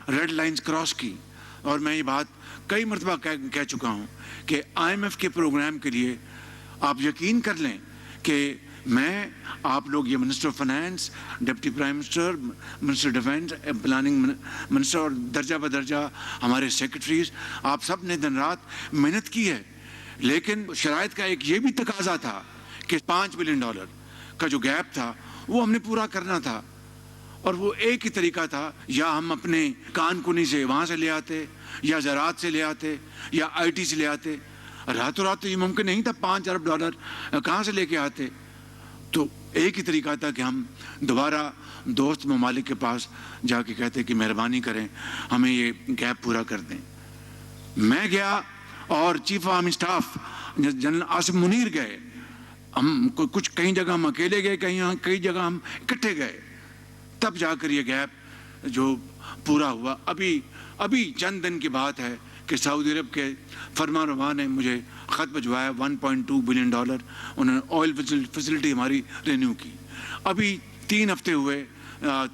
Red lines cross کی. اور میں یہ بات کئی مرتبہ کہہ چکا ہوں کہ IMF کے پروگرام کے لیے آپ یقین کر لیں کہ میں آپ لوگ یہ minister of finance, deputy prime minister, minister defence, planning minister اور درجہ بدرجہ ہمارے سیکرٹریز, آپ سب نے دن رات محنت کی ہے. لیکن شرائط کا ایک یہ بھی تقاضا تھا کہ $5 بلین کا جو گیپ تھا وہ ہم نے پورا کرنا تھا. اور وہ ایک ہی طریقہ تھا, یا ہم اپنے کان کنی سے وہاں سے لے آتے, یا زراعت سے لے آتے, یا IT سے لے آتے. راتوں رات تو یہ ممکن نہیں تھا. $5 ارب کہاں سے لے کے آتے؟ تو ایک ہی طریقہ تھا کہ ہم دوبارہ دوست ممالک کے پاس جا کے کہتے کہ مہربانی کریں ہمیں یہ گیپ پورا کر دیں. میں گیا اور chief of staff general Asim Munir گئے. ہم کچھ کئی جگہ ہم اکیلے گئے, کئی جگہ ہم اکٹھے گئے, تب جا کر یہ گیپ جو پورا ہوا. ابھی چند دن کی بات ہے کہ سعودی عرب کے فرمان روا نے مجھے خط بھجوایا $1.2 بلین. انہوں نے آئل فیسلٹی ہماری رینیو کی. ابھی 3 ہفتے ہوئے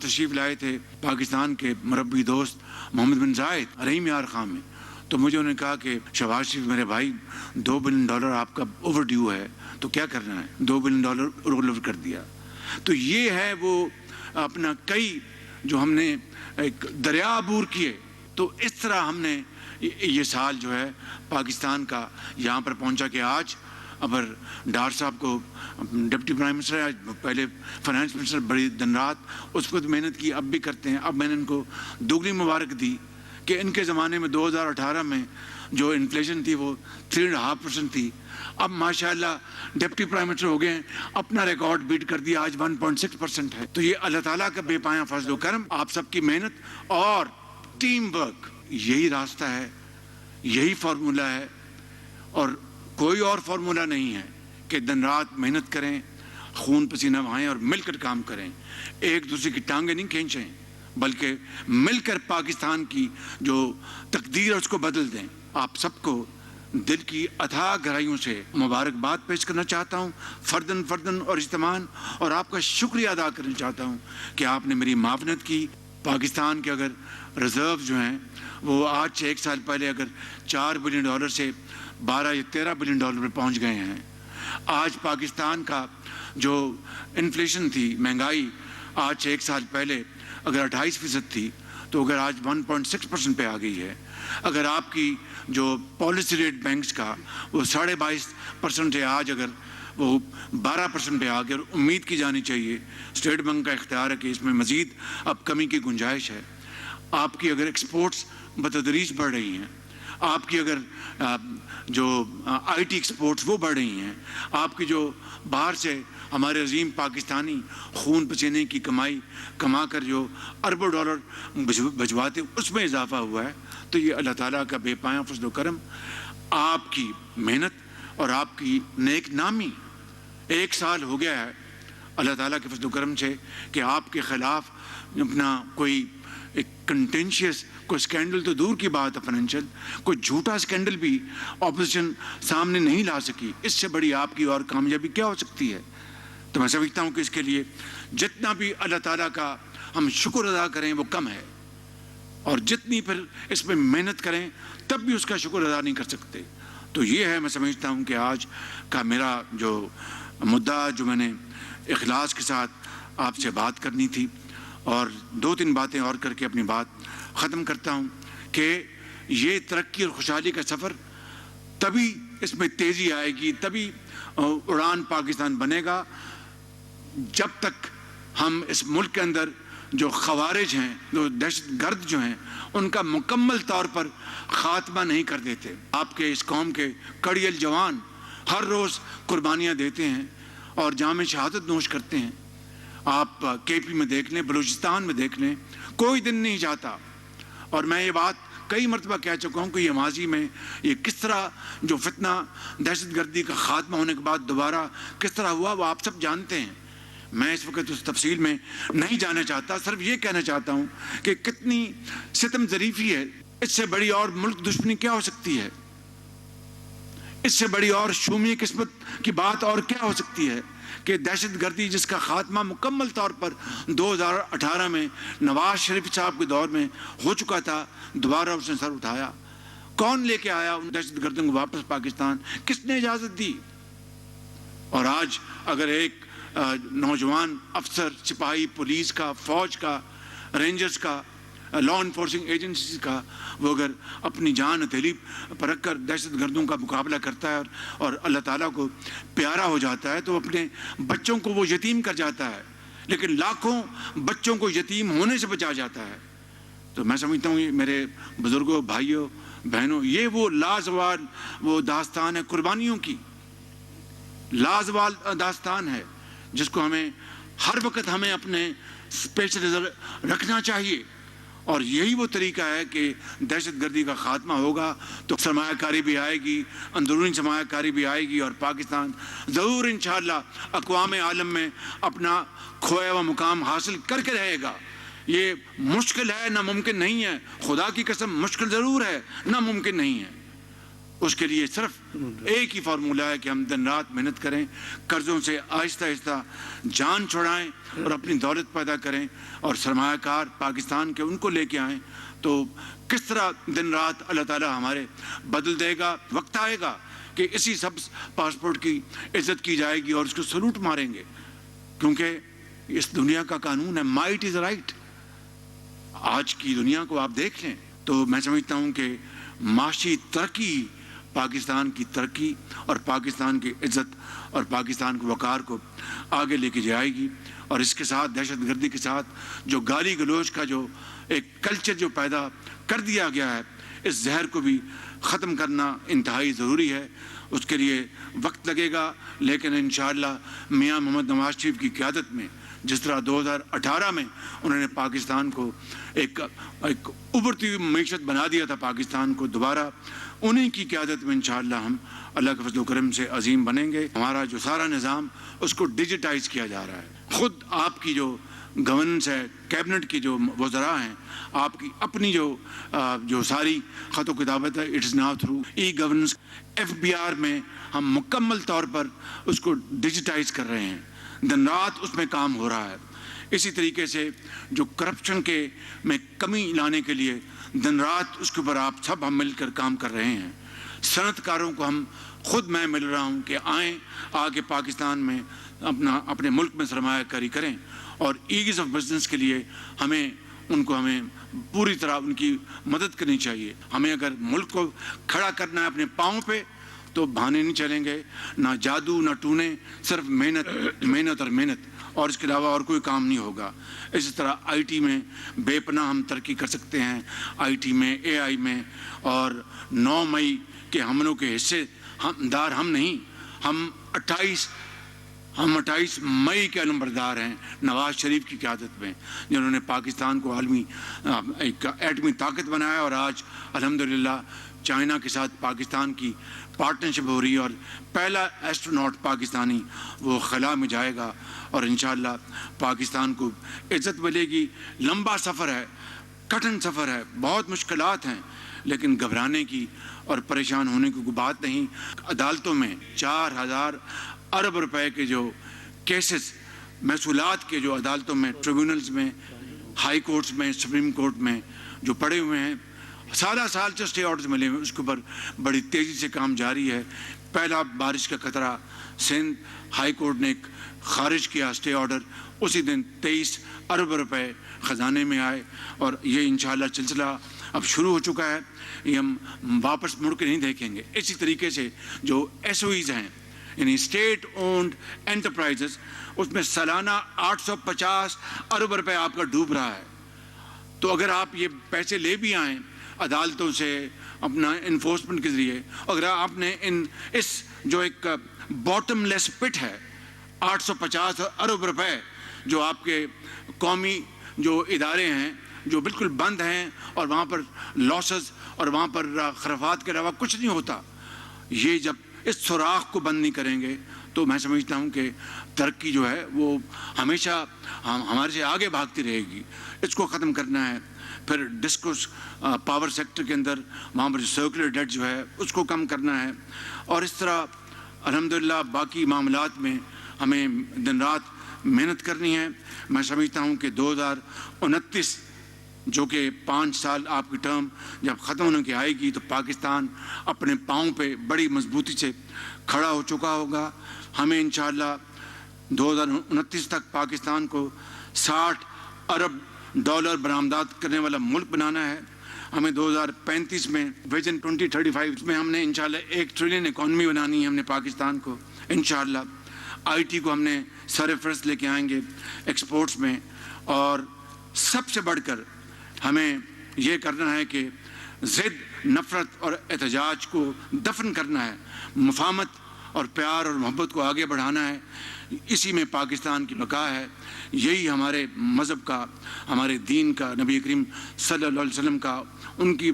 تشریف لائے تھے پاکستان کے مربی دوست محمد بن زائد رحیم یار خان میں. تو مجھے انہوں نے کہا کہ شہباز شریف میرے بھائی $2 بلین آپ کا اوور ڈیو ہے, تو کیا کرنا ہے؟ $2 بلین رول اوور کر دیا. تو یہ ہے وہ اپنا کئی جو ہم نے ایک دریا عبور کیے. تو اس طرح ہم نے یہ سال جو ہے پاکستان کا یہاں پر پہنچا کہ آج اگر ڈار صاحب کو ڈپٹی پرائم منسٹر ہے, آج پہلے فائنانس منسٹر, بڑی دن رات اس کو محنت کی, اب بھی کرتے ہیں. اب میں نے ان کو دوگنی مبارک دی کہ ان کے زمانے میں 2018 میں جو انفلیشن تھی وہ 3.5% تھی, اب ماشاءاللہ ڈپٹی پرائم منسٹر ہو گئے ہیں, اپنا ریکارڈ بیٹ کر دیا, آج 1.6% ہے. تو یہ اللہ تعالیٰ کا بے پایاں فضل و کرم, آپ سب کی محنت اور ٹیم ورک, یہی راستہ ہے, یہی فارمولہ ہے. اور کوئی اور فارمولہ نہیں ہے کہ دن رات محنت کریں, خون پسینہ بہائیں اور مل کر کام کریں, ایک دوسرے کی ٹانگیں نہیں کھینچیں, بلکہ مل کر پاکستان کی جو تقدیر ہے اس کو بدل دیں. آپ سب کو دل کی اتھاہ گہرائیوں سے مبارکباد پیش کرنا چاہتا ہوں, فردن اور اجتماعاً, اور آپ کا شکریہ ادا کرنا چاہتا ہوں کہ آپ نے میری معاونت کی. پاکستان کے اگر ریزرو جو ہیں وہ آج سے 1 سال پہلے اگر $4 بلین سے 12 یا 13 بلین پہ پہنچ گئے ہیں. آج پاکستان کا جو انفلیشن تھی, مہنگائی, آج سے 1 سال پہلے اگر 28% تھی تو اگر آج 1.6% پہ آ گئی ہے. اگر آپ کی جو پالیسی ریٹ بینکس کا وہ 22.5% ہے, آج اگر وہ 12% پہ آ گیا, اور امید کی جانی چاہیے, اسٹیٹ بینک کا اختیار ہے کہ اس میں مزید اب کمی کی گنجائش ہے. آپ کی اگر ایکسپورٹس بتدریج بڑھ رہی ہیں, آپ کی اگر جو IT ایکسپورٹس وہ بڑھ رہی ہیں, آپ کی جو باہر سے ہمارے عظیم پاکستانی خون پسینے کی کمائی کما کر جو اربوں ڈالر بھجواتے اس میں اضافہ ہوا ہے. تو یہ اللہ تعالیٰ کا بے پایاں فضل و کرم, آپ کی محنت اور آپ کی نیک نامی. 1 سال ہو گیا ہے اللہ تعالیٰ کے فضل و کرم سے کہ آپ کے خلاف اپنا کوئی ایک کنٹینشیس کوئی سکینڈل تو دور کی بات ہے, فائنینشیل کوئی جھوٹا سکینڈل بھی اپوزیشن سامنے نہیں لا سکی. اس سے بڑی آپ کی اور کامیابی کیا ہو سکتی ہے؟ تو میں سمجھتا ہوں کہ اس کے لیے جتنا بھی اللہ تعالیٰ کا ہم شکر ادا کریں وہ کم ہے, اور جتنی پھر اس میں محنت کریں تب بھی اس کا شکر ادا نہیں کر سکتے. تو یہ ہے, میں سمجھتا ہوں کہ آج کا میرا جو مدعا, جو میں نے اخلاص کے ساتھ آپ سے بات کرنی تھی, اور 2-3 باتیں اور کر کے اپنی بات ختم کرتا ہوں کہ یہ ترقی اور خوشحالی کا سفر تبھی اس میں تیزی آئے گی, تبھی اڑان پاکستان بنے گا, جب تک ہم اس ملک کے اندر جو خوارج ہیں, جو دہشت گرد جو ہیں, ان کا مکمل طور پر خاتمہ نہیں کر دیتے. آپ کے اس قوم کے کڑیل جوان ہر روز قربانیاں دیتے ہیں اور جام شہادت نوش کرتے ہیں. آپ KP میں دیکھ لیں, بلوچستان میں دیکھ لیں, کوئی دن نہیں جاتا. اور میں یہ بات کئی مرتبہ کہہ چکا ہوں کہ یہ ماضی میں یہ کس طرح جو فتنہ دہشت گردی کا خاتمہ ہونے کے بعد دوبارہ کس طرح ہوا وہ آپ سب جانتے ہیں. میں اس وقت اس تفصیل میں نہیں جانا چاہتا, صرف یہ کہنا چاہتا ہوں کہ کتنی ستم ظریفی ہے, اس سے بڑی اور ملک دشمنی کیا ہو سکتی ہے. اس سے بڑی اور شومی قسمت کی بات اور کیا ہو سکتی ہے کہ دہشت گردی جس کا خاتمہ مکمل طور پر 2018 میں نواز شریف صاحب کے دور میں ہو چکا تھا، دوبارہ اس نے سر اٹھایا۔ کون لے کے آیا ان دہشت گردوں کو واپس پاکستان؟ کس نے اجازت دی؟ اور آج اگر ایک نوجوان افسر، سپاہی، پولیس کا، فوج کا، رینجرز کا، لا انفورسنگ ایجنسیز کا، وہ اگر اپنی جان ہتھیلی پر رکھ کر دہشت گردوں کا مقابلہ کرتا ہے اور اللہ تعالیٰ کو پیارا ہو جاتا ہے تو اپنے بچوں کو وہ یتیم کر جاتا ہے، لیکن لاکھوں بچوں کو یتیم ہونے سے بچا جاتا ہے۔ تو میں سمجھتا ہوں میرے بزرگوں، بھائیوں، بہنوں، یہ وہ لازوال وہ داستان ہے قربانیوں کی، لازوال داستان ہے جس کو ہمیں ہر وقت ہمیں اپنے پیش نظر رکھنا چاہیے۔ اور یہی وہ طریقہ ہے کہ دہشت گردی کا خاتمہ ہوگا تو سرمایہ کاری بھی آئے گی، اندرونی سرمایہ کاری بھی آئے گی، اور پاکستان ضرور انشاءاللہ اقوام عالم میں اپنا کھویا ہوا مقام حاصل کر کے رہے گا۔ یہ مشکل ہے، ناممکن نہیں ہے، خدا کی قسم مشکل ضرور ہے، ناممکن نہیں ہے۔ اس کے لیے صرف ایک ہی فارمولہ ہے کہ ہم دن رات محنت کریں، قرضوں سے آہستہ آہستہ جان چھڑائیں اور اپنی دولت پیدا کریں، اور سرمایہ کار پاکستان کے ان کو لے کے آئیں۔ تو کس طرح دن رات اللہ تعالیٰ ہمارے بدل دے گا۔ وقت آئے گا کہ اسی سب پاسپورٹ کی عزت کی جائے گی اور اس کو سلوٹ ماریں گے، کیونکہ اس دنیا کا قانون ہے مائٹ از رائٹ۔ آج کی دنیا کو آپ دیکھ لیں تو میں سمجھتا ہوں کہ معاشی ترقی، پاکستان کی ترقی اور پاکستان کی عزت اور پاکستان کے وقار کو آگے لے کے جائے گی۔ اور اس کے ساتھ دہشت گردی کے ساتھ جو گالی گلوچ کا جو ایک کلچر جو پیدا کر دیا گیا ہے، اس زہر کو بھی ختم کرنا انتہائی ضروری ہے۔ اس کے لیے وقت لگے گا، لیکن انشاءاللہ میاں محمد نواز شریف کی قیادت میں جس طرح 2018 میں انہوں نے پاکستان کو ایک ابھرتی ہوئی معیشت بنا دیا تھا، پاکستان کو دوبارہ انہیں کی قیادت میں انشاءاللہ ہم اللہ کے فضل و کرم سے عظیم بنیں گے۔ ہمارا جو سارا نظام اس کو ڈیجیٹائز کیا جا رہا ہے۔ خود آپ کی جو گورننس ہے، کیبنٹ کی جو وزراء ہیں، آپ کی اپنی جو ساری خط و کتابت ہے، it's now through e governance. FBR میں ہم مکمل طور پر اس کو ڈیجیٹائز کر رہے ہیں، دن رات اس میں کام ہو رہا ہے۔ اسی طریقے سے جو کرپشن کے میں کمی لانے کے لیے دن رات اس کے اوپر آپ سب ہم مل کر کام کر رہے ہیں۔ صنعت کاروں کو ہم خود میں مل رہا ہوں کہ آئیں، آگے پاکستان میں اپنے ملک میں سرمایہ کاری کریں، اور ایز آف بزنس کے لیے ہمیں پوری طرح ان کی مدد کرنی چاہیے۔ ہمیں اگر ملک کو کھڑا کرنا ہے اپنے پاؤں پہ تو بہانے نہیں چلیں گے، نہ جادو نہ ٹونے، صرف محنت محنت اور محنت، اور اس کے علاوہ اور کوئی کام نہیں ہوگا۔ اسی طرح IT میں بے پناہ ہم ترقی کر سکتے ہیں، IT میں، AI میں، اور 9 مئی کے حملوں کے حصے دار ہم نہیں، ہم 28 مئی کے علمبردار ہیں نواز شریف کی قیادت میں، جنہوں نے پاکستان کو عالمی ایک ایٹمی طاقت بنایا، اور آج الحمدللہ چائنا کے ساتھ پاکستان کی پارٹنرشپ ہو رہی ہے، اور پہلا ایسٹروناٹ پاکستانی وہ خلا میں جائے گا، اور انشاءاللہ پاکستان کو عزت ملے گی۔ لمبا سفر ہے، کٹھن سفر ہے، بہت مشکلات ہیں، لیکن گھبرانے کی اور پریشان ہونے کی کوئی بات نہیں۔ عدالتوں میں 4000 ارب روپے کے جو کیسز محصولات کے جو عدالتوں میں، ٹریبیونلز میں، ہائی کورٹس میں، سپریم کورٹ میں جو پڑے ہوئے ہیں، سالہ سال سے اسٹے آرڈرز ملے ہوئے، اس کے اوپر بڑی تیزی سے کام جاری ہے۔ پہلا بارش کا خطرہ، سندھ ہائی کورٹ نے ایک خارج کیا اسٹے آرڈر، اسی دن 23 ارب روپے خزانے میں آئے، اور یہ انشاءاللہ سلسلہ اب شروع ہو چکا ہے، یہ ہم واپس مڑ کے نہیں دیکھیں گے۔ اسی طریقے سے جو SOEs ہیں، یعنی اسٹیٹ اونڈ انٹرپرائزز، اس میں سالانہ 850 ارب روپے آپ کا ڈوب رہا ہے۔ تو اگر آپ یہ پیسے لے بھی آئیں عدالتوں سے اپنا انفورسمنٹ کے ذریعے، اگر آپ نے اس جو ایک باٹم لیس پٹ ہے 850 ارب روپے جو آپ کے قومی جو ادارے ہیں جو بالکل بند ہیں، اور وہاں پر لاسز اور وہاں پر خرافات کے علاوہ کچھ نہیں ہوتا، یہ جب اس سوراخ کو بند نہیں کریں گے تو میں سمجھتا ہوں کہ ترقی جو ہے وہ ہمیشہ ہمارے سے آگے بھاگتی رہے گی۔ اس کو ختم کرنا ہے۔ پھر ڈسکوس پاور سیکٹر کے اندر وہاں پر جو سرکولر ڈیٹ جو ہے اس کو کم کرنا ہے، اور اس طرح الحمدللہ باقی معاملات میں ہمیں دن رات محنت کرنی ہے۔ میں سمجھتا ہوں کہ 2029 جو کہ 5 سال آپ کی ٹرم جب ختم ہونے کی آئے گی تو پاکستان اپنے پاؤں پہ بڑی مضبوطی سے کھڑا ہو چکا ہوگا۔ ہمیں انشاءاللہ 2029 تک پاکستان کو $60 ارب برآمدات کرنے والا ملک بنانا ہے۔ ہمیں 2035 میں ویژن 2035 میں ہم نے انشاءاللہ 1 ٹریلین اکانومی بنانی ہے ہم نے پاکستان کو انشاءاللہ۔ آئی ٹی کو ہم نے سر فہرست لے کے آئیں گے ایکسپورٹس میں، اور سب سے بڑھ کر ہمیں یہ کرنا ہے کہ ضد، نفرت اور احتجاج کو دفن کرنا ہے، مفاہمت اور پیار اور محبت کو آگے بڑھانا ہے۔ اسی میں پاکستان کی بقا ہے۔ یہی ہمارے مذہب کا، ہمارے دین کا، نبی کریم صلی اللہ علیہ وسلم کا ان کی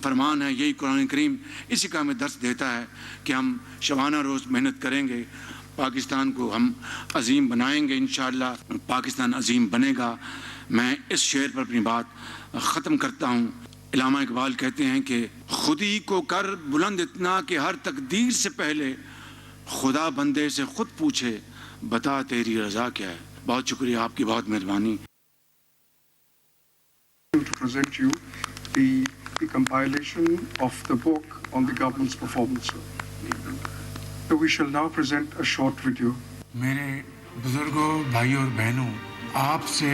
فرمان ہے، یہی قرآن کریم اسی کا ہمیں درس دیتا ہے کہ ہم شبانہ روز محنت کریں گے، پاکستان کو ہم عظیم بنائیں گے، انشاءاللہ پاکستان عظیم بنے گا۔ میں اس شعر پر اپنی بات ختم کرتا ہوں۔ علامہ اقبال کہتے ہیں کہ خودی کو کر بلند اتنا کہ ہر تقدیر سے پہلے خدا بندے سے خود پوچھے بتا تیری رضا کیا ہے۔ بہت شکریہ، آپ کی بہت مہربانی۔ To present you the compilation of the book on the government's performance. So we shall now present a short video. میرے بزرگوں، بھائیوں اور بہنوں، آپ سے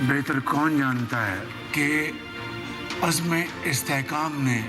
بہتر کون جانتا ہے کہ عزم استحکام نے